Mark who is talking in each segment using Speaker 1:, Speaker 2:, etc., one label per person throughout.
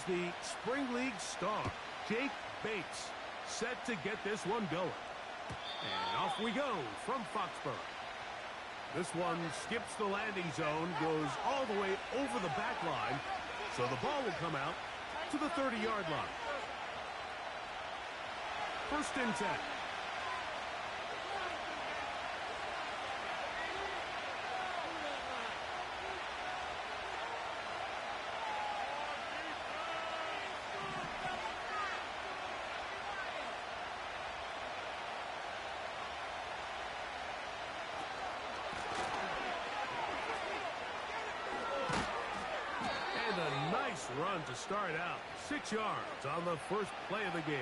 Speaker 1: the Spring League star, Jake Bates, set to get this one going. And off we go from Foxborough. This one skips the landing zone, goes all the way over the back line, so the ball will come out to the 30-yard line. 1st and 10. Run to start out. 6 yards on the first play of the game.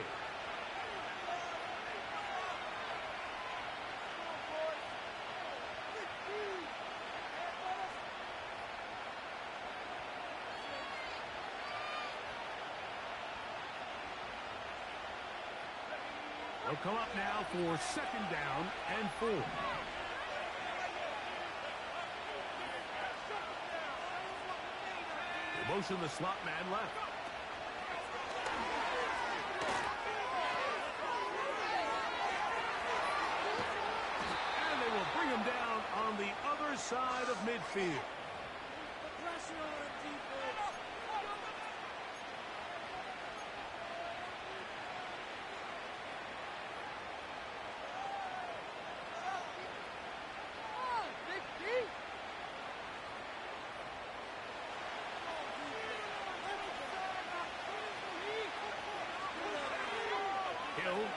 Speaker 1: They'll come up now for 2nd down and 4. Motion the slot man left. And they will bring him down on the other side of midfield.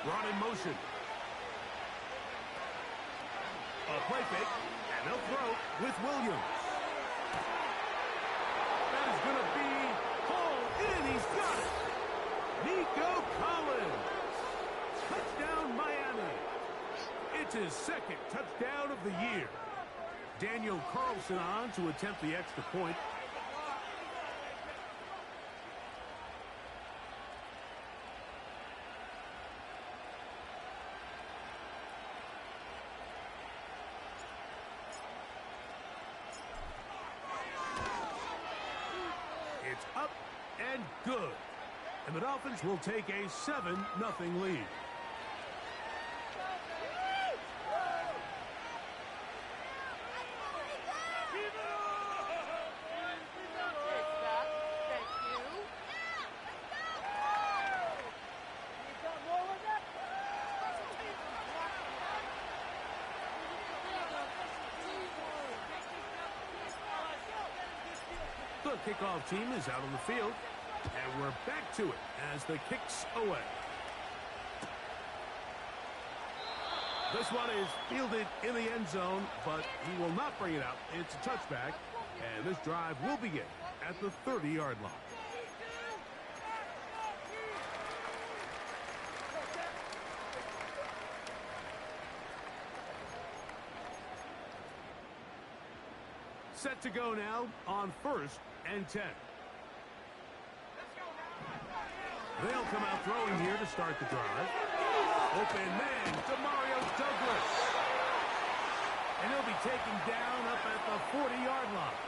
Speaker 1: Brought in motion. A play fake, and they'll throw with Williams. That is going to be hauled in. He's got it. Nico Collins. Touchdown, Miami. It's his 2nd touchdown of the year. Daniel Carlson on to attempt the extra point. It's up and good. And the Dolphins will take a 7-0 lead. The kickoff team is out on the field, and we're back to it as the kick's away. This one is fielded in the end zone, but he will not bring it out. It's a touchback, and this drive will begin at the 30-yard line. Set to go now on 1st and 10. They'll come out throwing here to start the drive. Open man to Mario Douglas. And he'll be taken down up at the 40-yard line.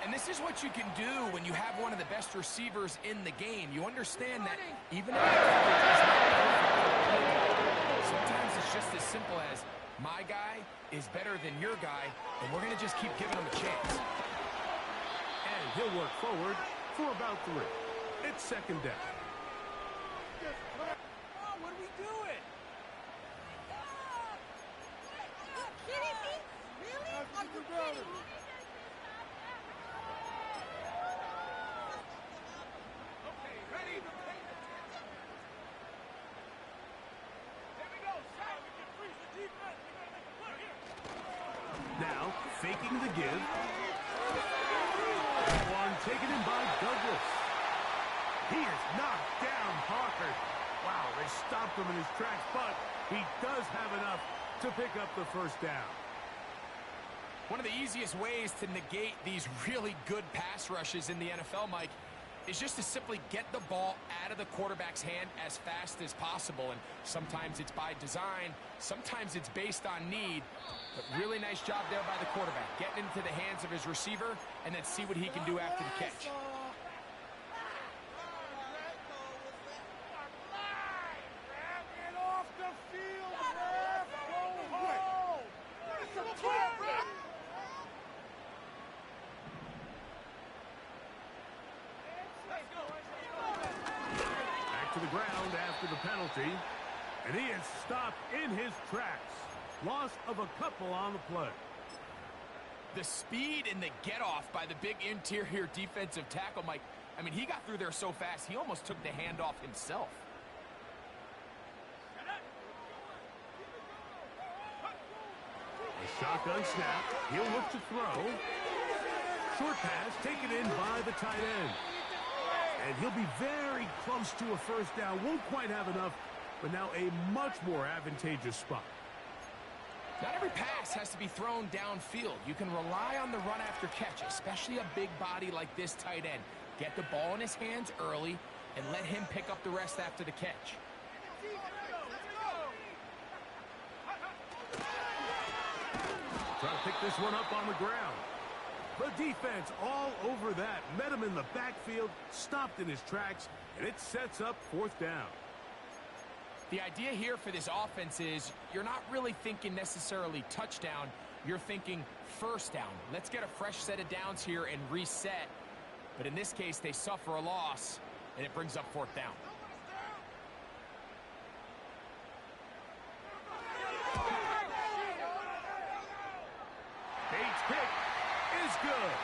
Speaker 2: And this is what you can do when you have one of the best receivers in the game. You understand that even if sometimes it's just as simple as my guy is better than your guy, and we're going to just keep giving him a chance.
Speaker 1: And he'll work forward for about 3. It's 2nd down.
Speaker 3: Oh, what are we doing?
Speaker 4: Are you kidding me? Really? Are you kidding me?
Speaker 3: Okay, ready? There we go. Sam, we can freeze the defense. We gotta make a play here.
Speaker 1: Now, faking the give. One taken in by Douglas. He is knocked down hard. Wow, they stopped him in his tracks, but he does have enough to pick up the 1st down.
Speaker 2: One of the easiest ways to negate these really good pass rushes in the NFL, Mike, is just to simply get the ball out of the quarterback's hand as fast as possible. And sometimes it's by design, sometimes it's based on need. But really nice job there by the quarterback, getting into the hands of his receiver and then see what he can do after the catch.
Speaker 1: back to the ground after the penalty. And he is stopped in his tracks. Loss of a couple on the play.
Speaker 2: The speed and the get-off by the big interior defensive tackle, Mike. I mean, he got through there so fast, he almost took the handoff himself.
Speaker 1: A shotgun snap. He'll look to throw. Short pass taken in by the tight end. And he'll be very close to a first down. Won't quite have enough, but now a much more advantageous spot.
Speaker 2: Not every pass has to be thrown downfield. You can rely on the run after catch, especially a big body like this tight end. Get the ball in his hands early and let him pick up the rest after the catch.
Speaker 1: Trying to pick this one up on the ground. The defense all over that. Met him in the backfield, stopped in his tracks, and it sets up fourth down.
Speaker 2: The idea here for this offense is you're not really thinking necessarily touchdown. You're thinking first down. Let's get a fresh set of downs here and reset. But in this case, they suffer a loss, and it brings up fourth down.
Speaker 1: Bates' kick is good.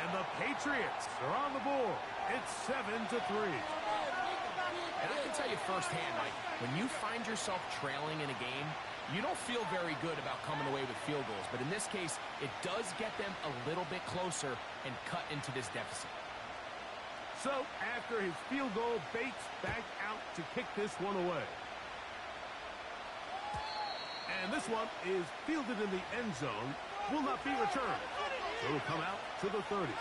Speaker 1: And the Patriots are on the board. It's 7-3.
Speaker 2: And I can tell you firsthand, Mike, when you find yourself trailing in a game, you don't feel very good about coming away with field goals. But in this case, it does get them a little bit closer and cut into this deficit.
Speaker 1: So, after his field goal, Bates back out to kick this one away. And this one is fielded in the end zone. Will not be returned. So it'll come out to the 30.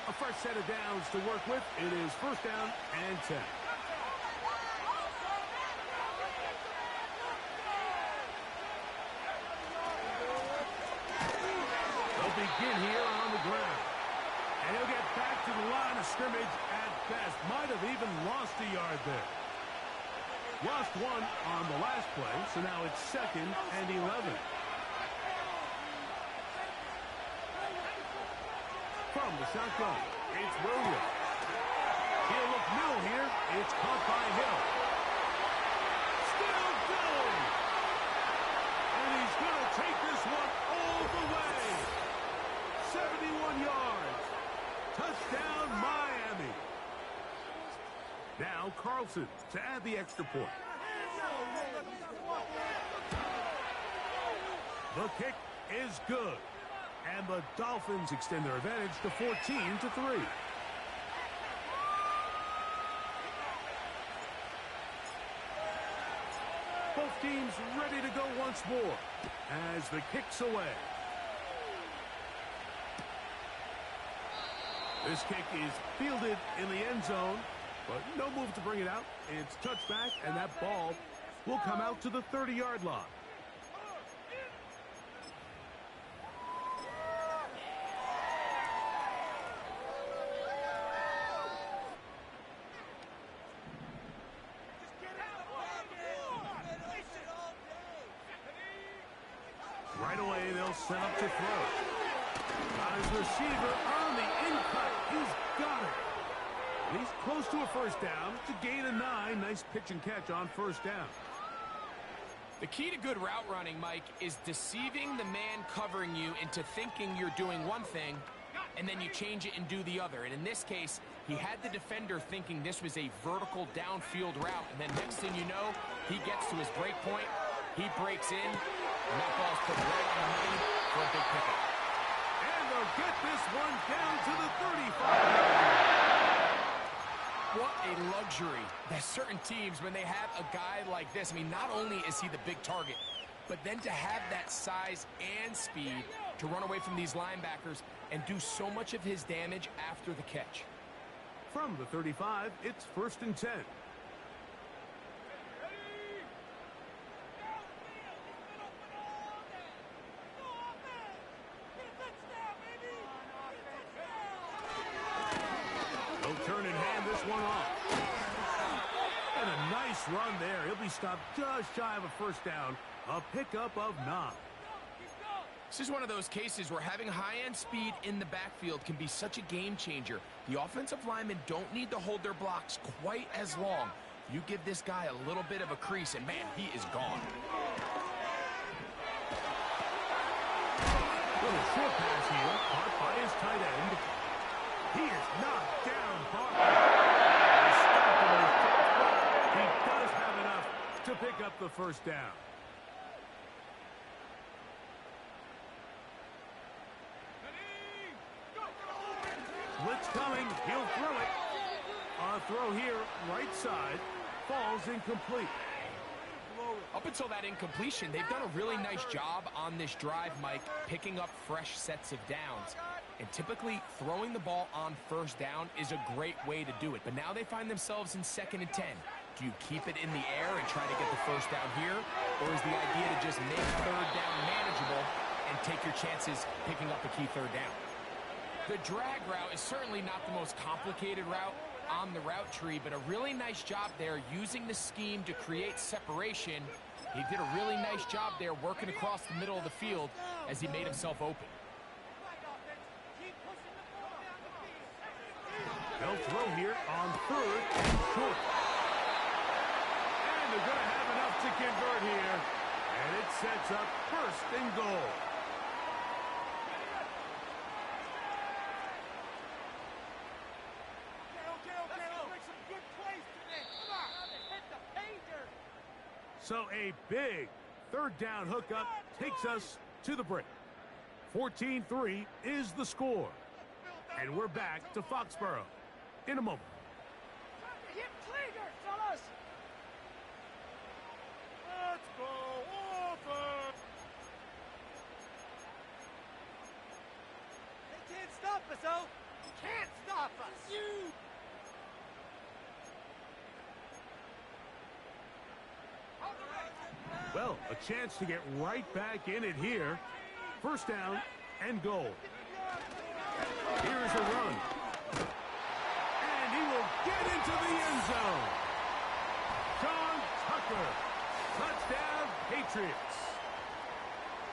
Speaker 1: A fresh set of downs to work with. It is first down and 10. They'll begin here on the ground. And he'll get back to the line of scrimmage at best. Might have even lost a yard there. Lost one on the last play, so now it's 2nd and 11. From the shotgun, it's Williams. He'll look middle here. It's caught by Hill. Still going. And he's going to take this one all the way. 71 yards. Touchdown, Miami. Now Carlson to add the extra point. The kick is good. And the Dolphins extend their advantage to 14-3. Both teams ready to go once more as the kick's away. This kick is fielded in the end zone, but no move to bring it out. It's touchback, and that ball will come out to the 30-yard line. Right away, they'll set up to throw. Got his receiver on the in-cut. He's got it. And he's close to a first down. It's a gain of 9. Nice pitch and catch on first down.
Speaker 2: The key to good route running, Mike, is deceiving the man covering you into thinking you're doing one thing, and then you change it and do the other. And in this case, he had the defender thinking this was a vertical downfield route, and then next thing you know, he gets to his break point, he breaks in, and that ball's put right on the money for a big pickup.
Speaker 1: And they'll get this one down to the 35.
Speaker 2: What a luxury that certain teams, when they have a guy like this, I mean, not only is he the big target, but then to have that size and speed to run away from these linebackers and do so much of his damage after the catch.
Speaker 1: From the 35, it's 1st and 10. They'll turn and hand this one off. And a nice run there. He'll be stopped just shy of a first down. A pickup of 9.
Speaker 2: This is one of those cases where having high-end speed in the backfield can be such a game changer. The offensive linemen don't need to hold their blocks quite as long. You give this guy a little bit of a crease, and man, he is gone.
Speaker 1: Little short pass here, caught by his tight end. He is knocked down hard. He does have enough to pick up the first down. Blitz coming, he'll throw it. A throw here, right side, falls incomplete.
Speaker 2: Up until that incompletion, they've done a really nice job on this drive, Mike, picking up fresh sets of downs. And typically, throwing the ball on first down is a great way to do it. But now they find themselves in 2nd and 10. Do you keep it in the air and try to get the first down here? Or is the idea to just make third down manageable and take your chances picking up a key third down? The drag route is certainly not the most complicated route on the route tree, but a really nice job there using the scheme to create separation. He did a really nice job there working across the middle of the field as he made himself open.
Speaker 1: They'll throw here on 3rd and short. And they're going to have enough to convert here. And it sets up 1st and goal. So a big 3rd down hookup takes us to the break. 14-3 is the score. And we're back to Foxborough in a moment.
Speaker 3: Get cleaner, fellas! Let's go over! They can't stop us, oh! Can't stop us! You!
Speaker 1: Well, a chance to get right back in it here. 1st down and goal. Here's a run. And he will get into the end zone. Sean Tucker. Touchdown, Patriots.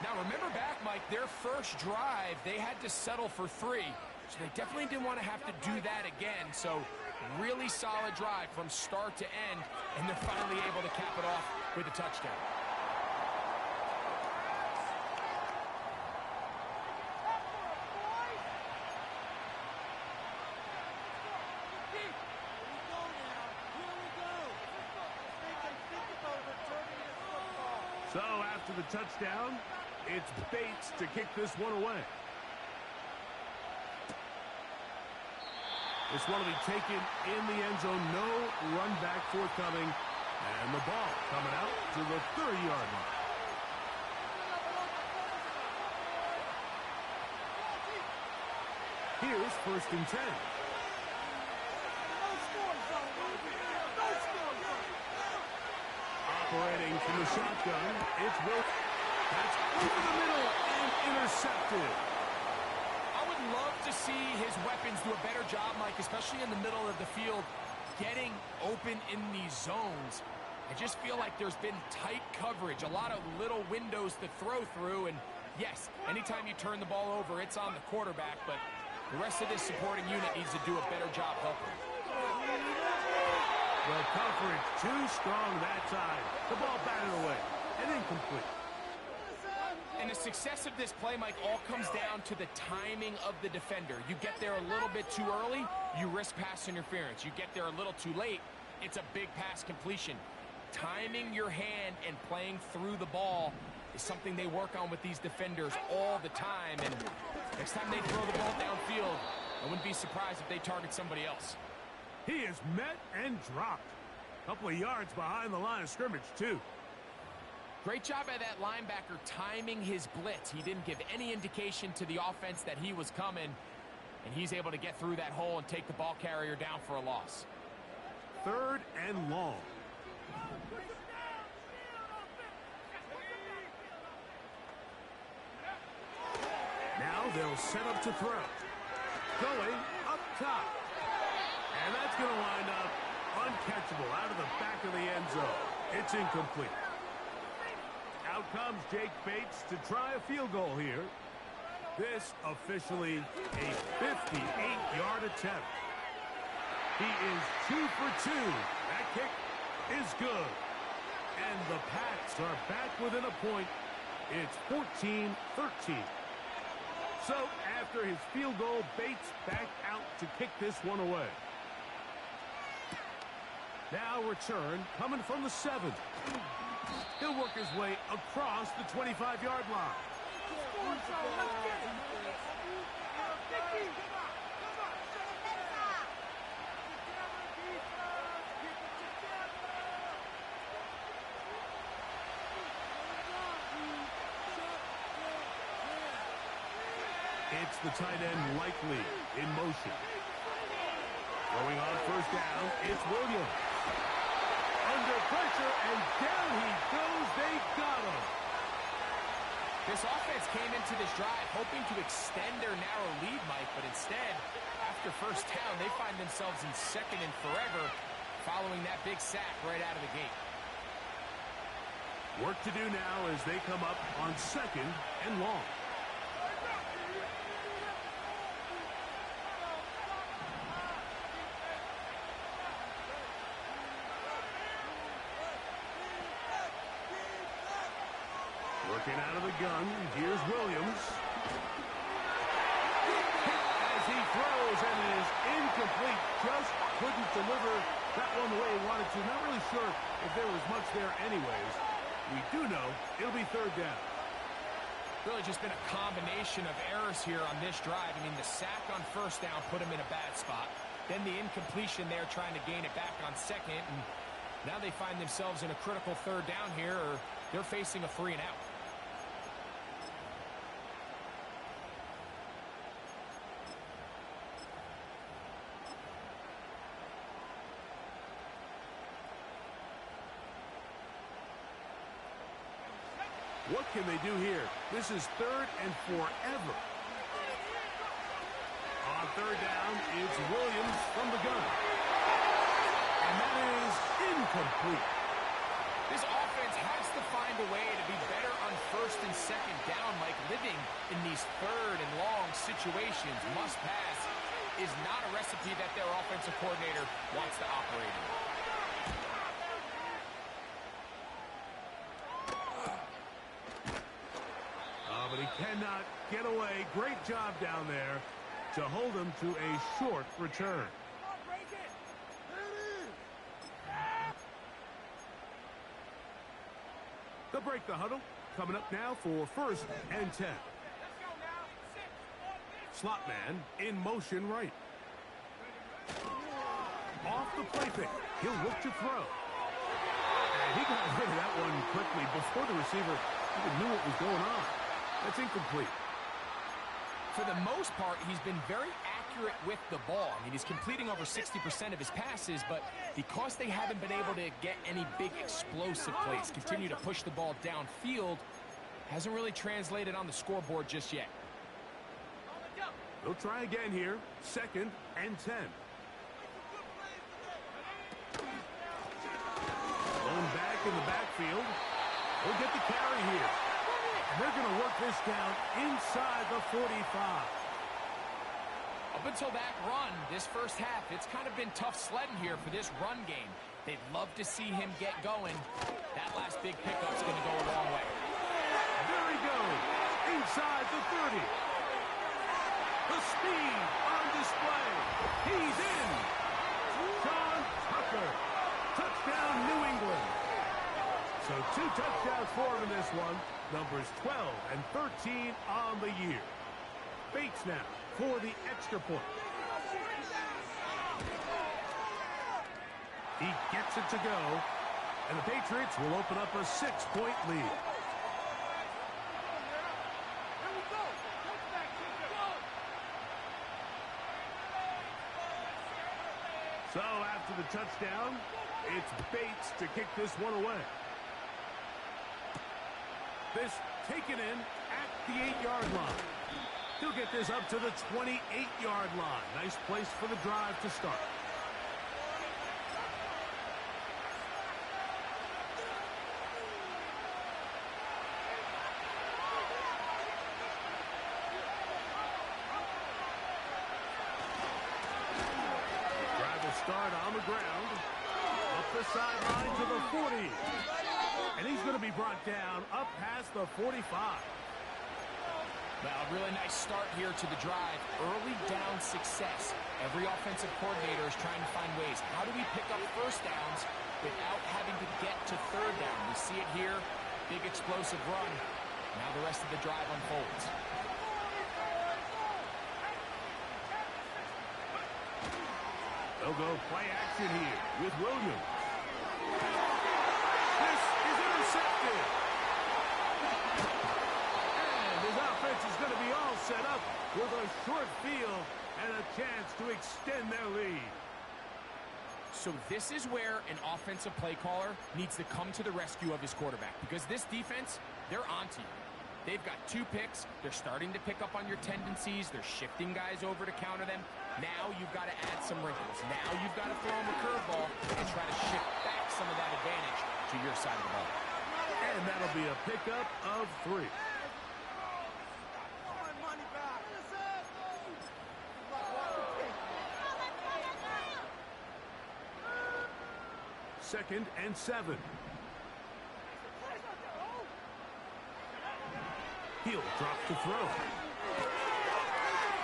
Speaker 2: Now, remember back, Mike, their first drive, they had to settle for 3. So they definitely didn't want to have to do that again. So really solid drive from start to end, and they're finally able to cap it off with a touchdown.
Speaker 1: So after the touchdown, it's Bates to kick this one away. This one will be taken in the end zone. No run back forthcoming. And the ball coming out to the 30-yard line. Here's 1st and 10. Operating from the shotgun, it's Will. That's over the middle and intercepted.
Speaker 2: I would love to see his weapons do a better job, Mike, especially in the middle of the field, getting open in these zones. I just feel like there's been tight coverage, a lot of little windows to throw through, and yes, anytime you turn the ball over, it's on the quarterback, but the rest of this supporting unit needs to do a better job helping.
Speaker 1: The coverage too strong that side. The ball batted away and incomplete.
Speaker 2: And the success of this play, Mike, all comes down to the timing of the defender. You get there a little bit too early, you risk pass interference. You get there a little too late, it's a big pass completion. Timing your hand and playing through the ball is something they work on with these defenders all the time. And next time they throw the ball downfield, I wouldn't be surprised if they target somebody else.
Speaker 1: He is met and dropped. A couple of yards behind the line of scrimmage, too.
Speaker 2: Great job by that linebacker timing his blitz. He didn't give any indication to the offense that he was coming, and he's able to get through that hole and take the ball carrier down for a loss.
Speaker 1: 3rd and long. Now they'll set up to throw. Going up top. And that's going to wind up Uncatchable out of the back of the end zone. It's incomplete. Out comes Jake Bates to try a field goal here. This officially a 58-yard attempt. He is 2 for 2. That kick is good. And the Pats are back within a point. It's 14-13. So after his field goal, Bates back out to kick this one away. Now return coming from the 7. He'll work his way across the 25-yard line. It's the tight end likely in motion. Going on first down, it's Williams. Under pressure, and down he goes. They got him.
Speaker 2: This offense came into this drive hoping to extend their narrow lead, Mike, but instead, after first down, they find themselves in second and forever following that big sack right out of the gate.
Speaker 1: Work to do now as they come up on second and long. Working out of the gun, here's Williams. As he throws, and it is incomplete. Just couldn't deliver that one the way he wanted to. Not really sure if there was much there anyways. We do know it'll be third down.
Speaker 2: Really just been a combination of errors here on this drive. I mean, the sack on first down put him in a bad spot. Then the incompletion there trying to gain it back on second. And now they find themselves in a critical third down here, or they're facing a 3 and out.
Speaker 1: What can they do here? This is third and forever. On third down, it's Williams from the gun. And that is incomplete.
Speaker 2: This offense has to find a way to be better on first and second down, like living in these third and long situations. Must pass is not a recipe that their offensive coordinator wants to operate in.
Speaker 1: But he cannot get away. Great job down there to hold him to a short return. They'll break the huddle. Coming up now for first and 10. Slot man in motion right. Off the play pick. He'll look to throw. And he got rid of that one quickly before the receiver even knew what was going on. That's incomplete.
Speaker 2: For the most part, he's been very accurate with the ball. I mean, he's completing over 60% of his passes, but because they haven't been able to get any big explosive plays, continue to push the ball downfield, hasn't really translated on the scoreboard just yet.
Speaker 1: They'll try again here. Second and 10. Thrown back in the backfield. They'll get the carry here. They're going to work this down inside the 45.
Speaker 2: Up until that run, this first half, it's kind of been tough sledding here for this run game. They'd love to see him get going. That last big pickup's going to go a long way.
Speaker 1: There he goes, inside the 30. The speed on display. He's in. Sean Tucker. Touchdown, New England. So 2 touchdowns for him in this one. Numbers 12 and 13 on the year. Bates now for the extra point. He gets it to go. And the Patriots will open up a 6-point lead. So after the touchdown, it's Bates to kick this one away. This taken in at the 8-yard line. He'll get this up to the 28-yard line. Nice place for the drive to start. the ground. Up the sideline to the 40. And he's going to be brought down up past the 45.
Speaker 2: Well, a really nice start here to the drive. Early down success. Every offensive coordinator is trying to find ways. How do we pick up first downs without having to get to third down? We see it here. Big explosive run. Now the rest of the drive unfolds.
Speaker 1: They'll go play action here with Williams. This is intercepted. And his offense is going to be all set up with a short field and a chance to extend their lead.
Speaker 2: So this is where an offensive play caller needs to come to the rescue of his quarterback, because this defense, they're onto you. They've got 2 picks. They're starting to pick up on your tendencies. They're shifting guys over to counter them. Now you've got to add some wrinkles. Now you've got to throw them a curveball and try to shift back some of that advantage to your side of the ball.
Speaker 1: And that'll be a pickup of 3. Second and 7. He'll drop to throw.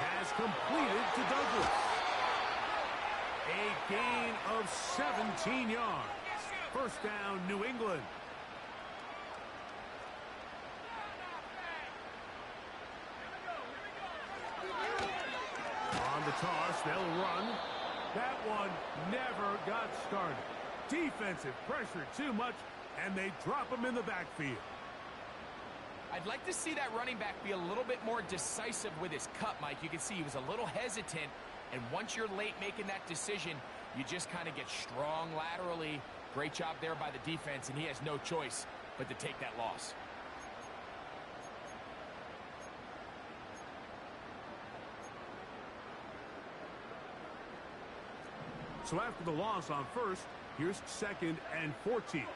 Speaker 1: Has completed to Douglas. A gain of 17 yards. First down, New England. On the toss, they'll run. That one never got started. Defensive pressure too much, and they drop him in the backfield.
Speaker 2: I'd like to see that running back be a little bit more decisive with his cut, Mike. You can see he was a little hesitant, and once you're late making that decision, you just kind of get strong laterally. Great job there by the defense, and he has no choice but to take that loss.
Speaker 1: So after the loss on first, here's second and 14.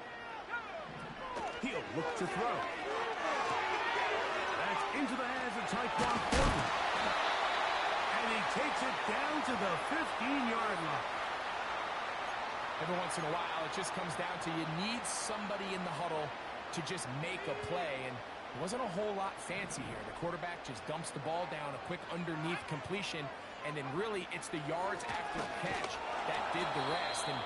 Speaker 1: He'll look to throw. That's into the hands of Tyquan Thornton. And he takes it down to the 15-yard line.
Speaker 2: Every once in a while, it just comes down to you need somebody in the huddle to just make a play. And it wasn't a whole lot fancy here. The quarterback just dumps the ball down, a quick underneath completion, and then really it's the yards after the catch that did the rest. And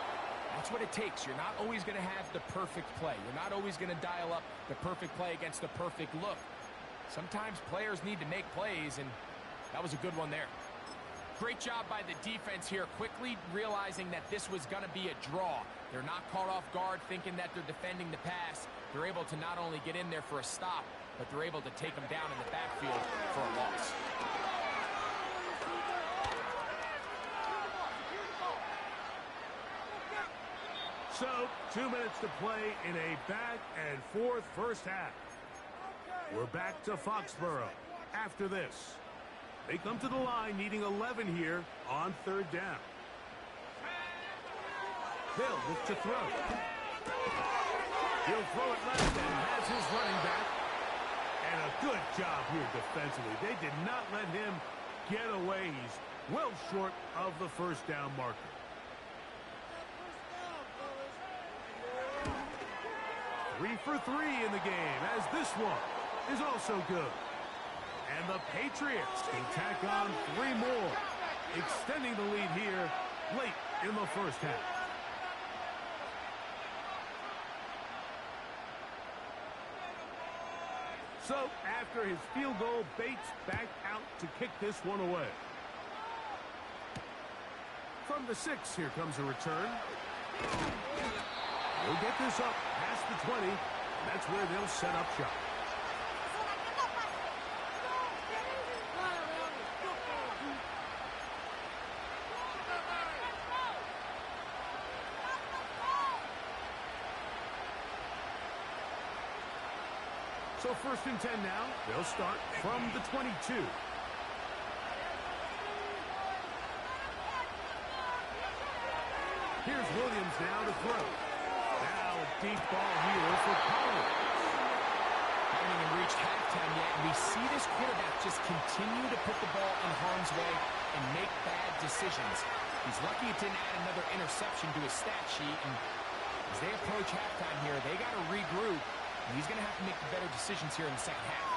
Speaker 2: that's what it takes. You're not always going to have the perfect play. You're not always going to dial up the perfect play against the perfect look. Sometimes players need to make plays, and that was a good one there. Great job by the defense here, quickly realizing that this was going to be a draw. They're not caught off guard thinking that they're defending the pass. They're able to not only get in there for a stop, but they're able to take them down in the backfield for a loss.
Speaker 1: So, 2 minutes to play in a back-and-forth first half. We're back to Foxborough after this. They come to the line needing 11 here on third down. Hill look to throw. He'll throw it left and has his running back. And a good job here defensively. They did not let him get away. He's well short of the first down marker. Three for 3 in the game, as this one is also good. And the Patriots can tack on 3 more, extending the lead here late in the first half. So, after his field goal, Bates back out to kick this one away. From the 6, here comes a return. We'll get this up past the 20. That's where they'll set up shop. So first and 10 now. They'll start from the 22. Here's Williams now to throw. Now a deep ball here for Collins.
Speaker 2: Haven't even reached halftime yet, and we see this quarterback just continue to put the ball in harm's way and make bad decisions. He's lucky it didn't add another interception to his stat sheet, and as they approach halftime here, they got to regroup, and he's going to have to make the better decisions here in the second half.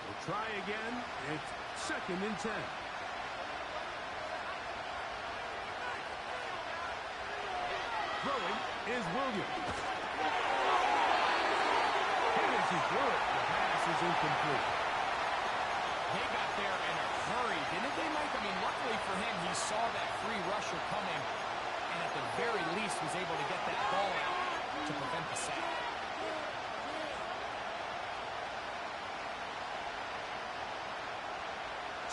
Speaker 1: We'll try again. It's 2nd and 10. Throwing is Williams. He threw it. The pass is incomplete.
Speaker 2: They got there in a hurry, didn't they, Mike? I mean, luckily for him, he saw that free rusher coming, and at the very least was able to get that ball out to prevent the sack.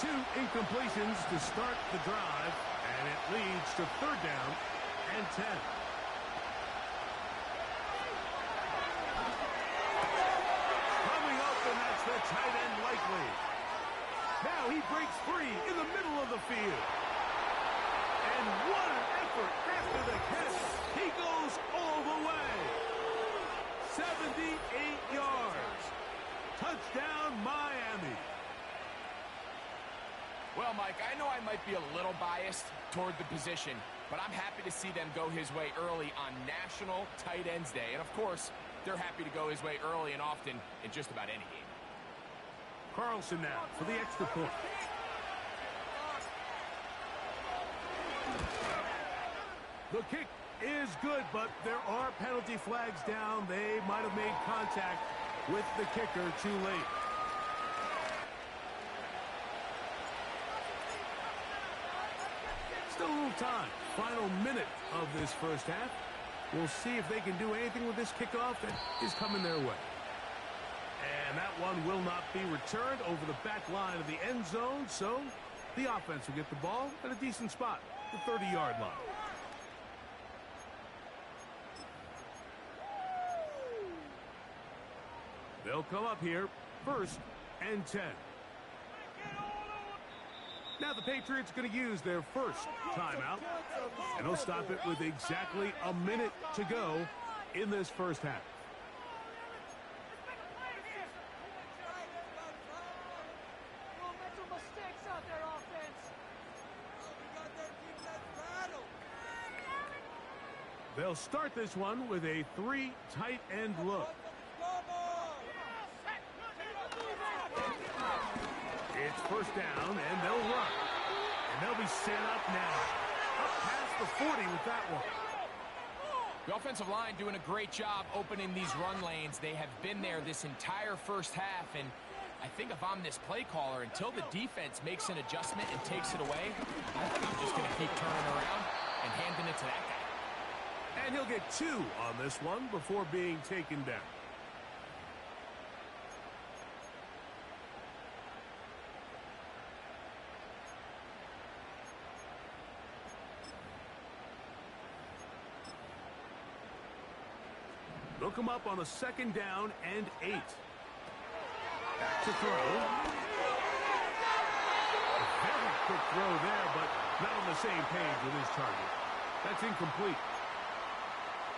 Speaker 1: Two incompletions to start the drive, and it leads to 3rd down and 10. The tight end likely. Now he breaks free in the middle of the field. And what an effort after the catch. He goes all the way. 78 yards. Touchdown, Miami.
Speaker 2: Well, Mike, I know I might be a little biased toward the position, but I'm happy to see them go his way early on National Tight Ends Day. And, of course, they're happy to go his way early and often in just about any game.
Speaker 1: Carlson now for the extra point. The kick is good, but there are penalty flags down. They might have made contact with the kicker too late. Still a little time. Final minute of this first half. We'll see if they can do anything with this kickoff that is coming their way. And that one will not be returned over the back line of the end zone, so the offense will get the ball at a decent spot, the 30-yard line. They'll come up here, 1st and 10. Now the Patriots are going to use their first timeout, and they'll stop it with exactly a minute to go in this first half. They'll start this one with a 3 tight end look. It's 1st down, and they'll run. And they'll be set up now. Up past the 40 with that one.
Speaker 2: The offensive line doing a great job opening these run lanes. They have been there this entire first half, and I think if I'm this play caller, until the defense makes an adjustment and takes it away, I think I'm just going to keep turning around and handing it to that guy.
Speaker 1: And he'll get 2 on this one before being taken down. They'll come up on a 2nd down and 8. To throw. A very quick throw there, but not on the same page with his target. That's incomplete.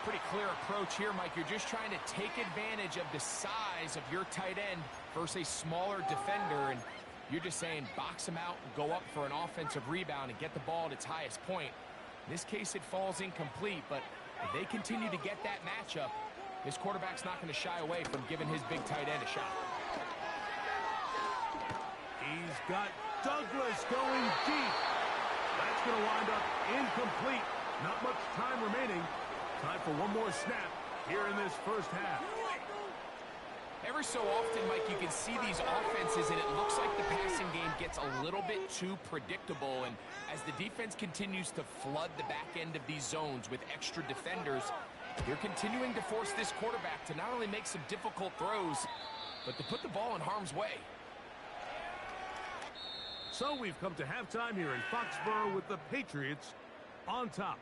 Speaker 2: Pretty clear approach here, Mike. You're just trying to take advantage of the size of your tight end versus a smaller defender, and you're just saying box him out and go up for an offensive rebound and get the ball at its highest point. In this case, it falls incomplete, but if they continue to get that matchup, this quarterback's not going to shy away from giving his big tight end a shot.
Speaker 1: He's got Douglas going deep. That's going to wind up incomplete. Not much time remaining. Time for one more snap here in this first half.
Speaker 2: Every so often, Mike, you can see these offenses, and it looks like the passing game gets a little bit too predictable. And as the defense continues to flood the back end of these zones with extra defenders, they're continuing to force this quarterback to not only make some difficult throws, but to put the ball in harm's way.
Speaker 1: So we've come to halftime here in Foxborough with the Patriots on top.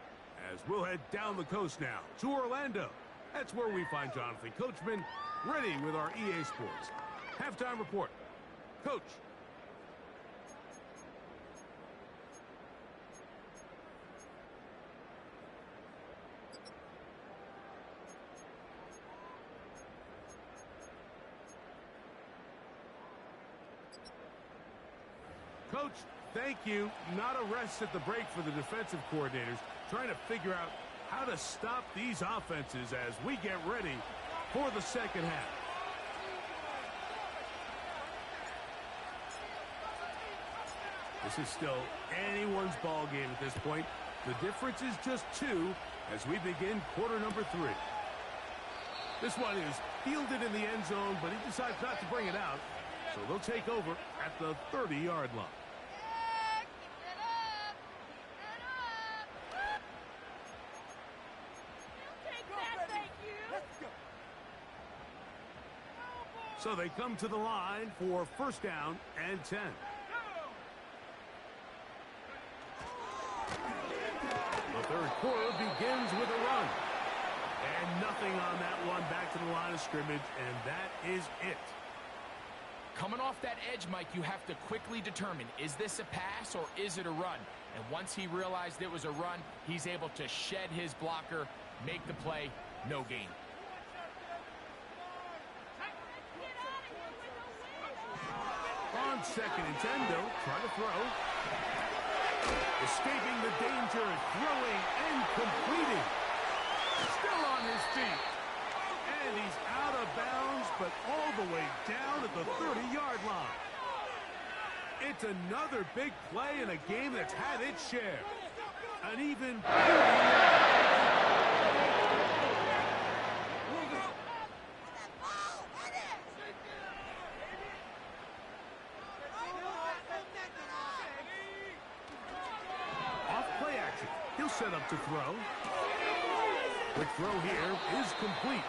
Speaker 1: As we'll head down the coast now to Orlando. That's where we find Jonathan Coachman ready with our EA Sports halftime report. Coach. Coach, thank you. Not a rest at the break for the defensive coordinators, trying to figure out how to stop these offenses as we get ready for the second half. This is still anyone's ball game at this point. The difference is just 2 as we begin quarter number 3. This one is fielded in the end zone, but he decides not to bring it out. So they'll take over at the 30-yard line. So they come to the line for first down and 10. The third quarter begins with a run. And nothing on that one, back to the line of scrimmage, and that is it.
Speaker 2: Coming off that edge, Mike, you have to quickly determine, is this a pass or is it a run? And once he realized it was a run, he's able to shed his blocker, make the play, no gain.
Speaker 1: On second and 10, though, try to throw. Escaping the danger, throwing and completing. Still on his feet. And he's out of bounds, but all the way down at the 30-yard line. It's another big play in a game that's had its share. An even off play action. He'll set up to throw. Quick throw here is complete.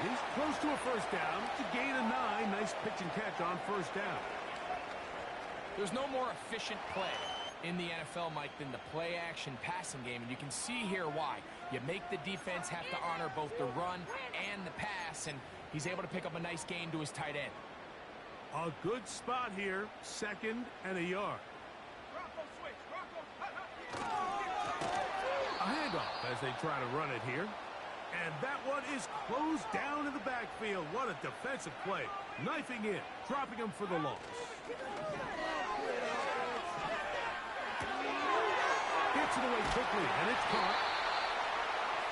Speaker 1: He's close to a first down to gain a 9. Nice pitch and catch on first down.
Speaker 2: There's no more efficient play in the NFL, Mike, than the play-action passing game, and you can see here why. You make the defense have to honor both the run and the pass, and he's able to pick up a nice gain to his tight end.
Speaker 1: A good spot here, second and a yard. A handoff as they try to run it here. And that one is closed down in the backfield. What a defensive play. Knifing in, dropping him for the loss. Gets it away quickly, and it's caught.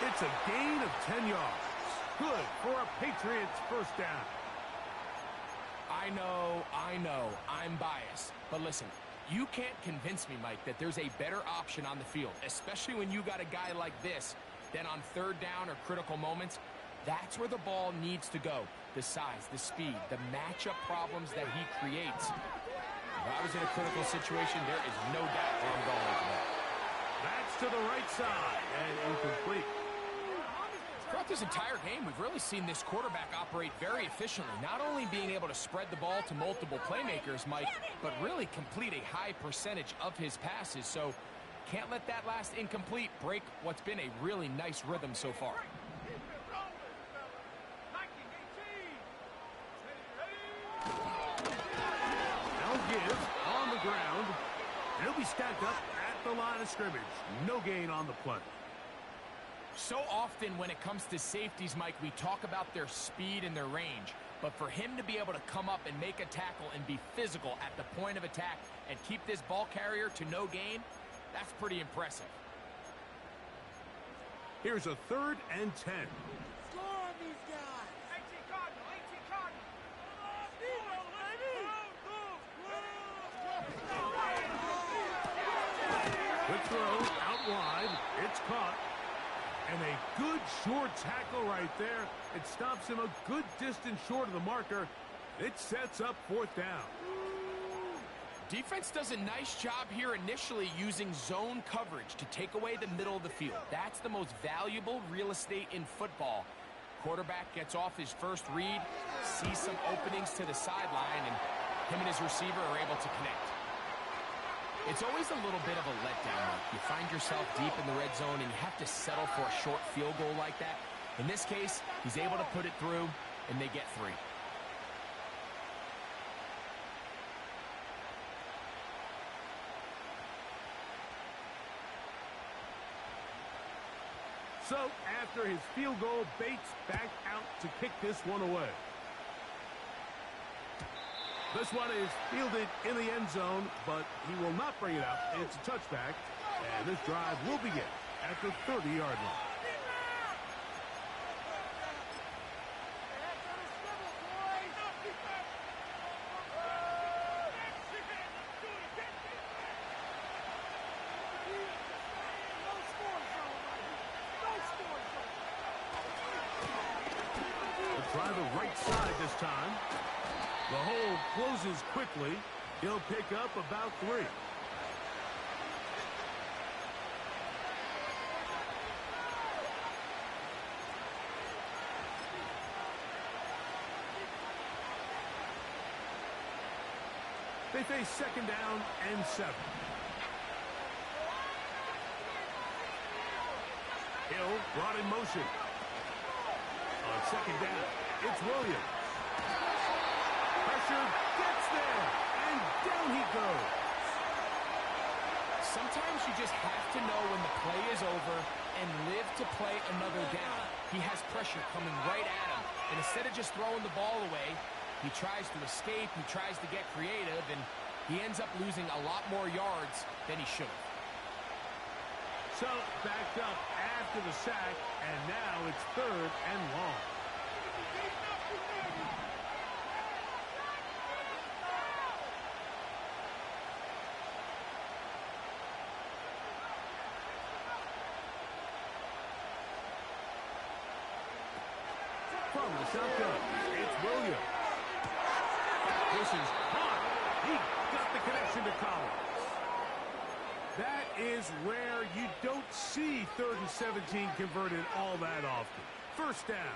Speaker 1: It's a gain of 10 yards. Good for a Patriots first down.
Speaker 2: I know, I'm biased. But listen, you can't convince me, Mike, that there's a better option on the field, especially when you got a guy like this. Then on third down or critical moments, that's where the ball needs to go. The size, the speed, the matchup problems that he creates. If I was in a critical situation, there is no doubt where I'm going with that.
Speaker 1: That's to the right side and incomplete.
Speaker 2: Throughout this entire game, we've really seen this quarterback operate very efficiently, not only being able to spread the ball to multiple playmakers, Mike, but really complete a high percentage of his passes. So can't let that last incomplete break what's been a really nice rhythm so far.
Speaker 1: Now gives on the ground. He'll be stacked up at the line of scrimmage. No gain on the play.
Speaker 2: So often when it comes to safeties, Mike, we talk about their speed and their range. But for him to be able to come up and make a tackle and be physical at the point of attack and keep this ball carrier to no gain, that's pretty impressive.
Speaker 1: Here's a third and 10.
Speaker 4: Score on these guys.
Speaker 3: 18 Cardinal, 18 Cardinal.
Speaker 1: Good throw out wide. It's caught. And a good short tackle right there. It stops him a good distance short of the marker. It sets up fourth down.
Speaker 2: Defense does a nice job here initially using zone coverage to take away the middle of the field. That's the most valuable real estate in football. Quarterback gets off his first read, sees some openings to the sideline, and him and his receiver are able to connect. It's always a little bit of a letdown. You find yourself deep in the red zone and you have to settle for a short field goal like that. In this case, he's able to put it through, and they get 3.
Speaker 1: So, after his field goal, Bates back out to kick this one away. This one is fielded in the end zone, but he will not bring it up. It's a touchback, and this drive will begin at the 30-yard line. Try the right side this time. The hole closes quickly. He'll pick up about 3. They face second down and 7. Hill brought in motion. On second down, it's Williams. Pressure gets there, and down he goes.
Speaker 2: Sometimes you just have to know when the play is over and live to play another down. He has pressure coming right at him, and instead of just throwing the ball away, he tries to escape, he tries to get creative, and he ends up losing a lot more yards than he should have.
Speaker 1: So, backed up after the sack, and now it's 3rd and long. From the shotgun, it's Williams. This is hot. He got the connection to Collins. That is rare. You don't see 3rd and 17 converted all that often. First down.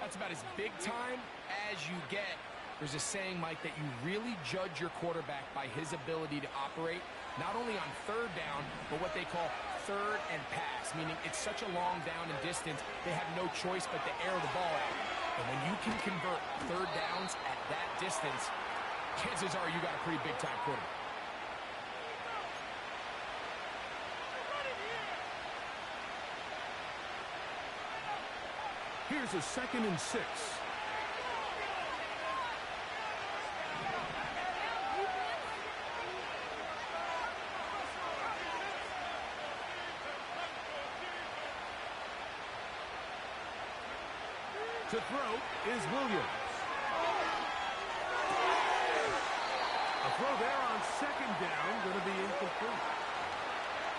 Speaker 2: That's about as big time as you get. There's a saying, Mike, that you really judge your quarterback by his ability to operate, not only on 3rd down, but what they call 3rd and pass, meaning it's such a long down and distance, they have no choice but to air the ball out. And when you can convert 3rd downs at that distance, chances are you got a pretty big-time quarterback.
Speaker 1: Here's a 2nd and 6. To throw is Williams. A throw there on 2nd down, going to be incomplete.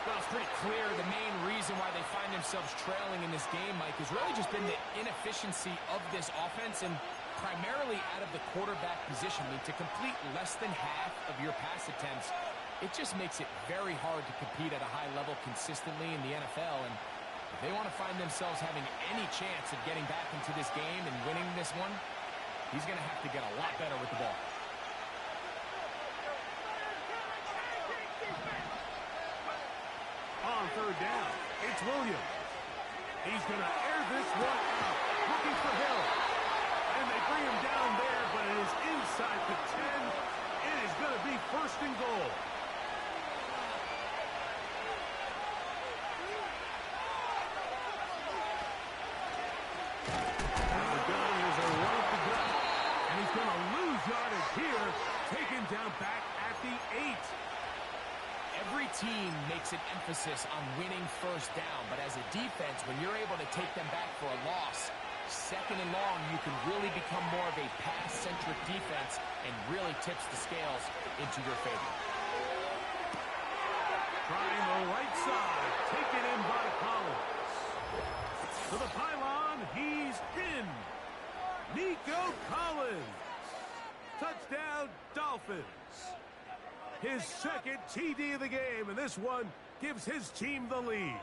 Speaker 2: Well, it's pretty clear the main reason why they find themselves trailing in this game, Mike, has really just been the inefficiency of this offense and primarily out of the quarterback position. I mean, to complete less than half of your pass attempts, it just makes it very hard to compete at a high level consistently in the NFL. And if they want to find themselves having any chance of getting back into this game and winning this one, he's going to have to get a lot better with the ball.
Speaker 1: On 3rd down, it's Williams. He's going to air this one out, looking for Hill. And they bring him down there, but it is inside the 10. It is going to be 1st and goal. Now the gun is a run up the gut, and he's going to lose yardage here, taken down back at the 8.
Speaker 2: Every team makes an emphasis on winning 1st down, but as a defense, when you're able to take them back for a loss, 2nd and long, you can really become more of a pass-centric defense and really tips the scales into your favor.
Speaker 1: Trying the right side, taken in by Collins. To the pylon, he's in. Nico Collins. Touchdown, Dolphins. His 2nd TD of the game, and this one gives his team the lead.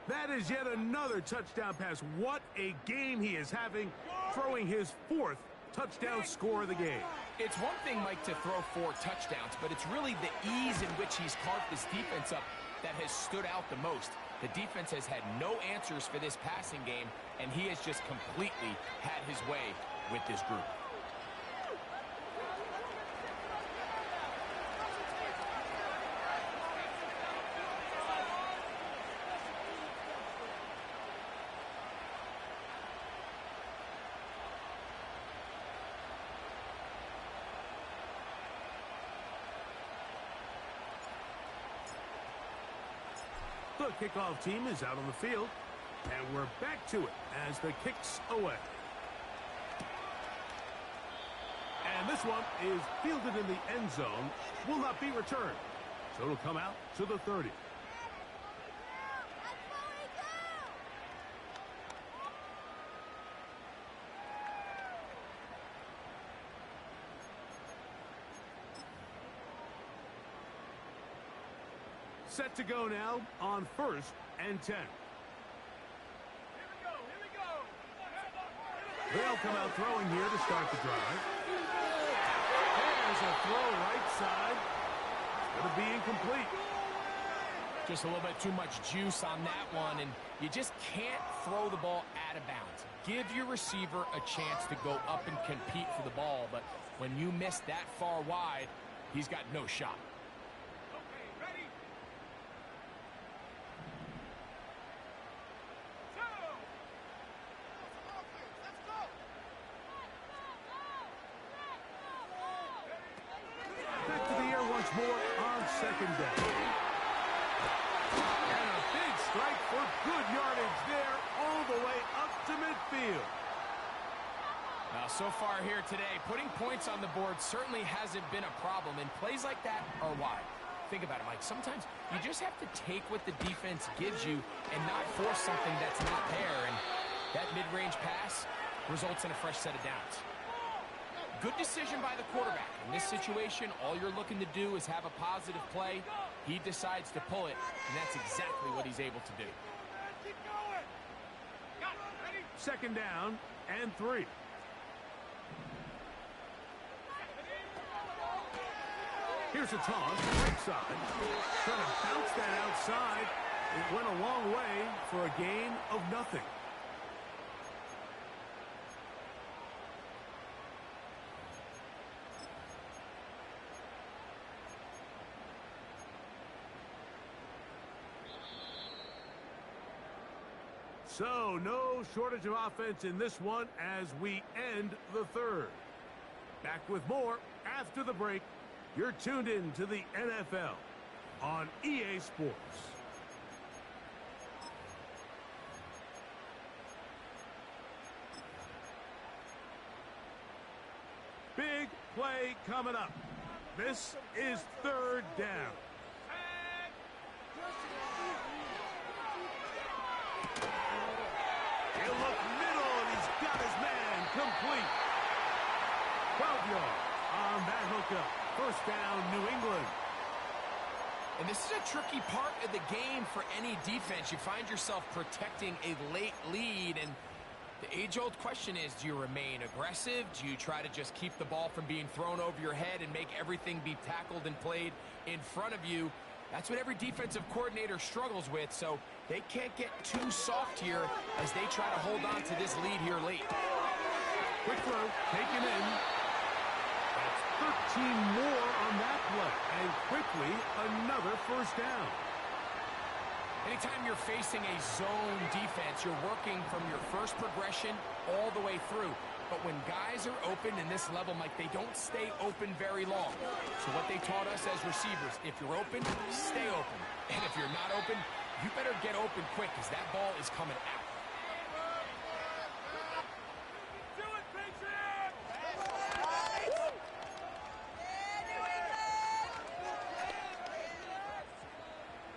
Speaker 1: That is yet another touchdown pass. What a game he is having, throwing his 4th touchdown score of the game.
Speaker 2: It's one thing, Mike, to throw 4 touchdowns, but it's really the ease in which he's carved this defense up that has stood out the most. The defense has had no answers for this passing game, and he has just completely had his way with this group.
Speaker 1: The kickoff team is out on the field, and we're back to it as the kick's away. And this one is fielded in the end zone, will not be returned. So it'll come out to the 30. Set to go now on 1st and 10. They'll come out throwing here to start the drive. There's a throw right side. It's going to be incomplete.
Speaker 2: Just a little bit too much juice on that one, and you just can't throw the ball out of bounds. Give your receiver a chance to go up and compete for the ball, but when you miss that far wide, he's got no shot.
Speaker 1: More on 2nd down. And a big strike for good yardage there all the way up to midfield.
Speaker 2: Now, so far here today, putting points on the board certainly hasn't been a problem, and plays like that are why. Think about it, Mike. Sometimes you just have to take what the defense gives you and not force something that's not there, and that mid-range pass results in a fresh set of downs. Good decision by the quarterback. In this situation, all you're looking to do is have a positive play. He decides to pull it, and that's exactly what he's able to do.
Speaker 1: 2nd down and 3. Here's a toss, right side. Trying to bounce that outside. It went a long way for a gain of nothing. So, no shortage of offense in this one as we end the 3rd. Back with more after the break. You're tuned in to the NFL on EA Sports. Big play coming up. This is 3rd down. He'll look middle, and he's got his man complete. 12 yards on that hookup. 1st down, New England.
Speaker 2: And this is a tricky part of the game for any defense. You find yourself protecting a late lead, and the age-old question is, do you remain aggressive? Do you try to just keep the ball from being thrown over your head and make everything be tackled and played in front of you? That's what every defensive coordinator struggles with, so they can't get too soft here as they try to hold on to this lead here late.
Speaker 1: Quick throw, taken in. That's 13 more on that play, and quickly another 1st down.
Speaker 2: Anytime you're facing a zone defense, you're working from your first progression all the way through. But when guys are open in this level, Mike, they don't stay open very long. So what they taught us as receivers, if you're open, stay open. And if you're not open, you better get open quick because that ball is coming out.
Speaker 3: Do it, Patriots!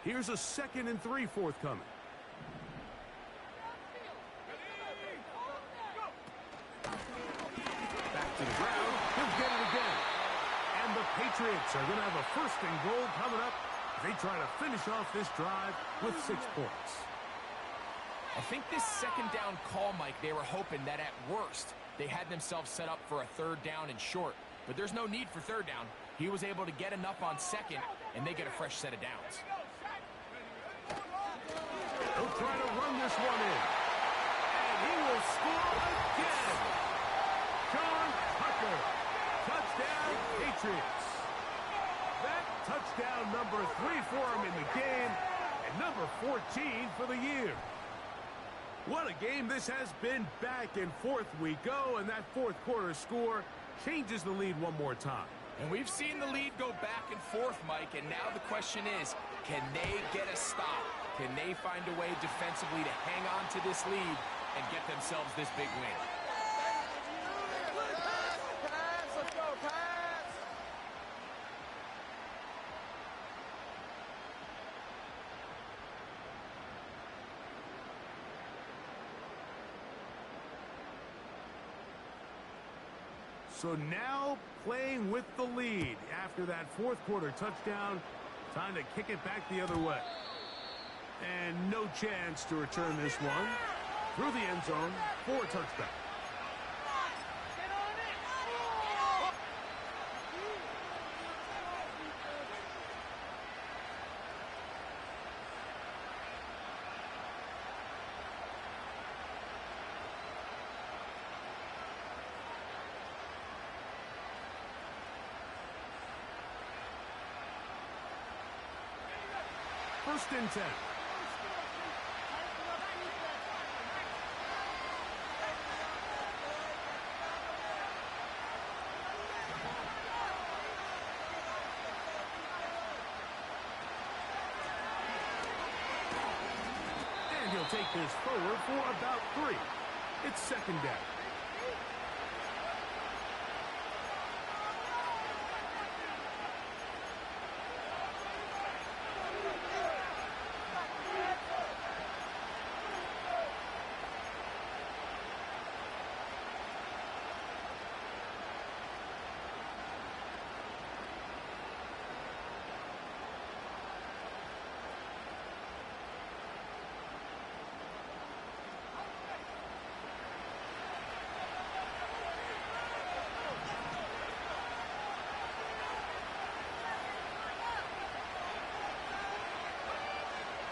Speaker 1: Here's a 2nd and 3 forthcoming. Back to the ground. He'll get it again. And the Patriots are going to have a 1st and goal coming up. They try to finish off this drive with 6 points.
Speaker 2: I think this 2nd down call, Mike, they were hoping that at worst they had themselves set up for a 3rd down and short. But there's no need for 3rd down. He was able to get enough on 2nd, and they get a fresh set of downs.
Speaker 1: He'll try to run this one in. And he will score again. John Tucker. Touchdown, Patriots. That touchdown number 3 for him in the game, and number 14 for the year. What a game this has been. Back and forth we go, and that 4th quarter score changes the lead one more time.
Speaker 2: And we've seen the lead go back and forth, Mike, and now the question is, can they get a stop? Can they find a way defensively to hang on to this lead and get themselves this big win?
Speaker 3: Pass, let's go, pass!
Speaker 1: So now playing with the lead after that fourth quarter touchdown. Time to kick it back the other way. And no chance to return this one through the end zone for a touchback. First and 10. And he'll take this forward for about 3. It's second down.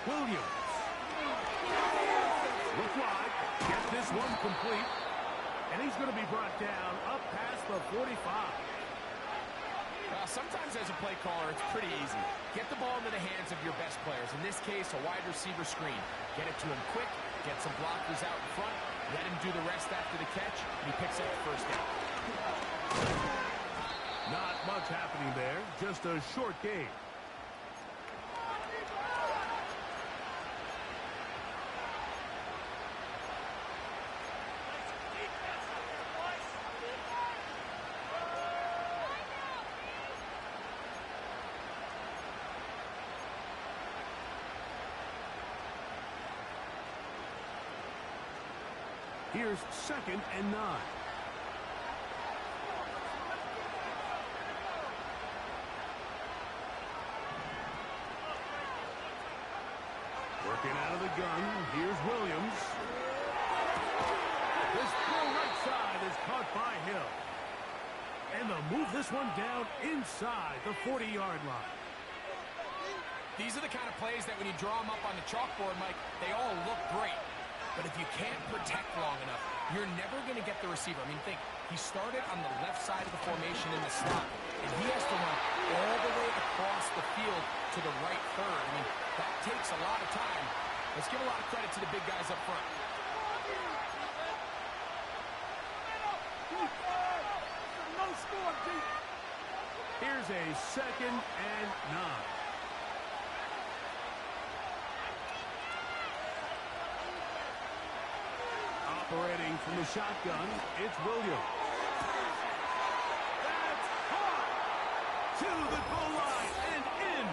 Speaker 1: Williams. Look wide. Get this one complete. And he's going to be brought down up past the 45.
Speaker 2: Well, sometimes as a play caller, it's pretty easy. Get the ball into the hands of your best players. In this case, a wide receiver screen. Get it to him quick. Get some blockers out in front. Let him do the rest after the catch. And he picks up the first down.
Speaker 1: Not much happening there. Just a short game. Here's second and 9. Working out of the gun. Here's Williams. This throw right side is caught by Hill. And they'll move this one down inside the 40-yard line.
Speaker 2: These are the kind of plays that when you draw them up on the chalkboard, Mike, they all look great. But if you can't protect long enough, you're never going to get the receiver. I mean, think, he started on the left side of the formation in the slot, and he has to run all the way across the field to the right third. I mean, that takes a lot of time. Let's give a lot of credit to the big guys up front.
Speaker 3: No score, Pete.
Speaker 1: Here's a second and 9. Operating from the shotgun, it's Williams. That's hard to the goal line and in.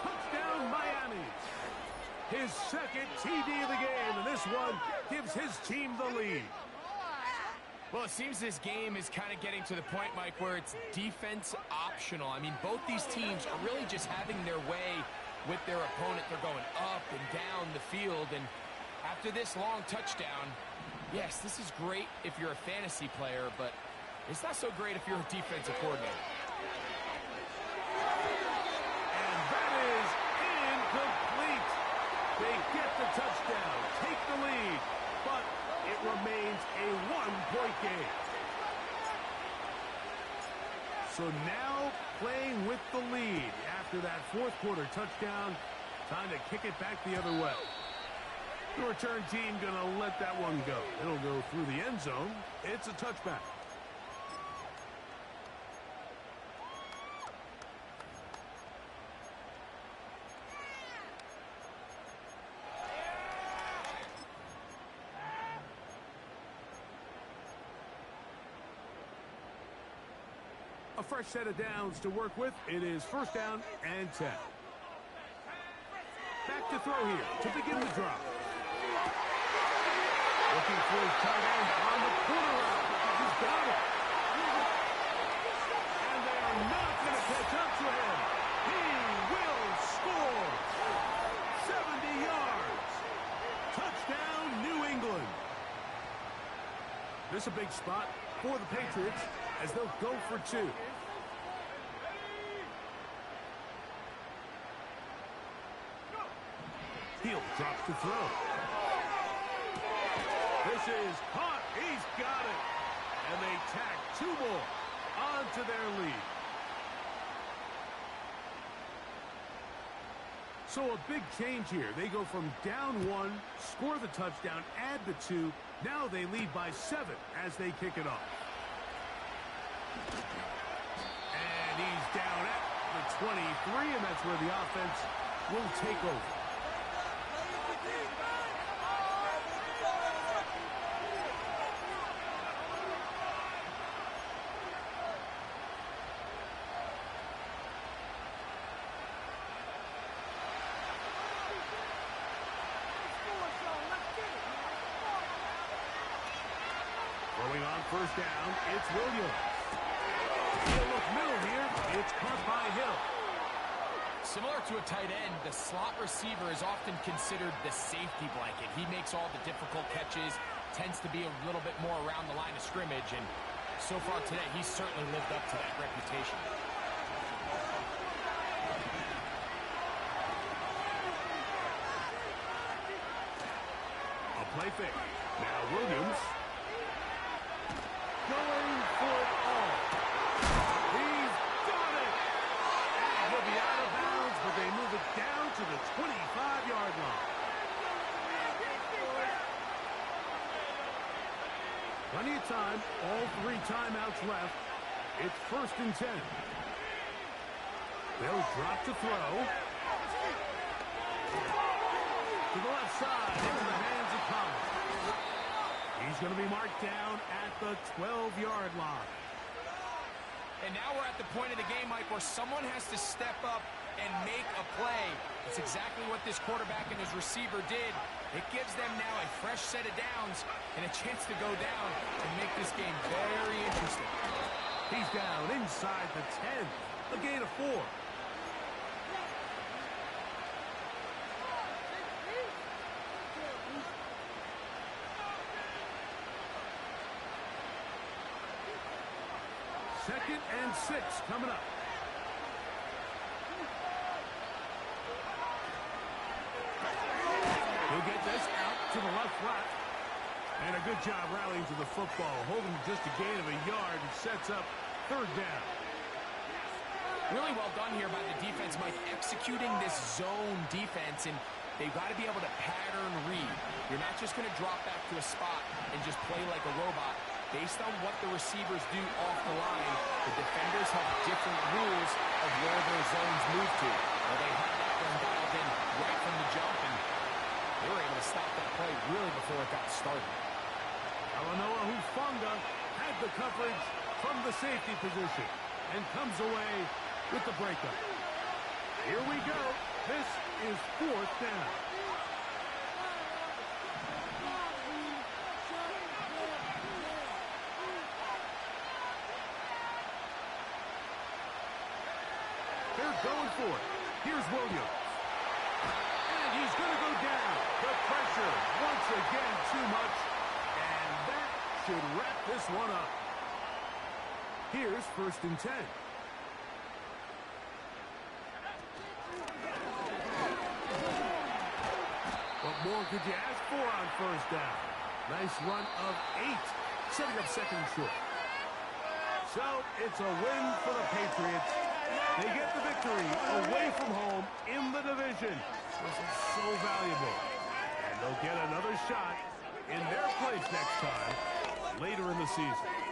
Speaker 1: Touchdown, Miami. His second TD of the game, and this one gives his team the lead.
Speaker 2: Well, it seems this game is kind of getting to the point, Mike, where it's defense optional. I mean, both these teams are really just having their way with their opponent. They're going up and down the field, and after this long touchdown, yes, this is great if you're a fantasy player, but it's not so great if you're a defensive coordinator.
Speaker 1: And that is incomplete. They get the touchdown, take the lead, but it remains a one-point game. So now playing with the lead after that fourth quarter touchdown, time to kick it back the other way. The return team going to let that one go. It'll go through the end zone. It's a touchback. A fresh set of downs to work with. It is first down and 10. Back to throw here to begin the drop. Looking for his tight end on the corner route. He's got it. And they are not going to catch up to him. He will score. 70 yards. Touchdown, New England. This is a big spot for the Patriots as they'll go for 2. Hill drops to throw. This is caught. He's got it. And they tack 2 more onto their lead. So a big change here. They go from down 1, score the touchdown, add the 2. Now they lead by 7 as they kick it off. And he's down at the 23, and that's where the offense will take over. Going on first down, it's Williams. He'll look middle here. It's caught by Hill.
Speaker 2: Similar to a tight end, the slot receiver is often considered the safety blanket. He makes all the difficult catches, tends to be a little bit more around the line of scrimmage, and so far today, he's certainly lived up to that reputation.
Speaker 1: A play fake. Now Williams. Going for it all. He's got it. And he'll be out of bounds, but they move it down to the 25-yard line. Plenty of time. All 3 timeouts left. It's first and 10. They'll drop to throw. To the left side, into the hands of Collins. He's going to be marked down at the 12-yard line.
Speaker 2: And now we're at the point of the game, Mike, where someone has to step up and make a play. It's exactly what this quarterback and his receiver did. It gives them now a fresh set of downs and a chance to go down and make this game very interesting.
Speaker 1: He's down inside the 10. A gain of 4. Second and 6 coming up. He'll get this out to the left flat. And a good job rallying to the football. Holding just a gain of a yard and sets up third down.
Speaker 2: Really well done here by the defense, Mike, executing this zone defense, and they've got to be able to pattern read. You're not just going to drop back to a spot and just play like a robot. Based on what the receivers do off the line, the defenders have different rules of where their zones move to. Well, they had that one dialed in right from the jump, and they were able to stop that play really before it got started.
Speaker 1: Alanoa Hufanga had the coverage from the safety position and comes away with the breakup. Here we go. This is fourth down. They're going for it. Here's Williams. And he's going to go down. The pressure once again too much. And that should wrap this one up. Here's first and 10. What more could you ask for on first down? Nice run of 8, setting up second and short. So it's a win for the Patriots. They get the victory away from home in the division. This is so valuable. And they'll get another shot in their place next time later in the season.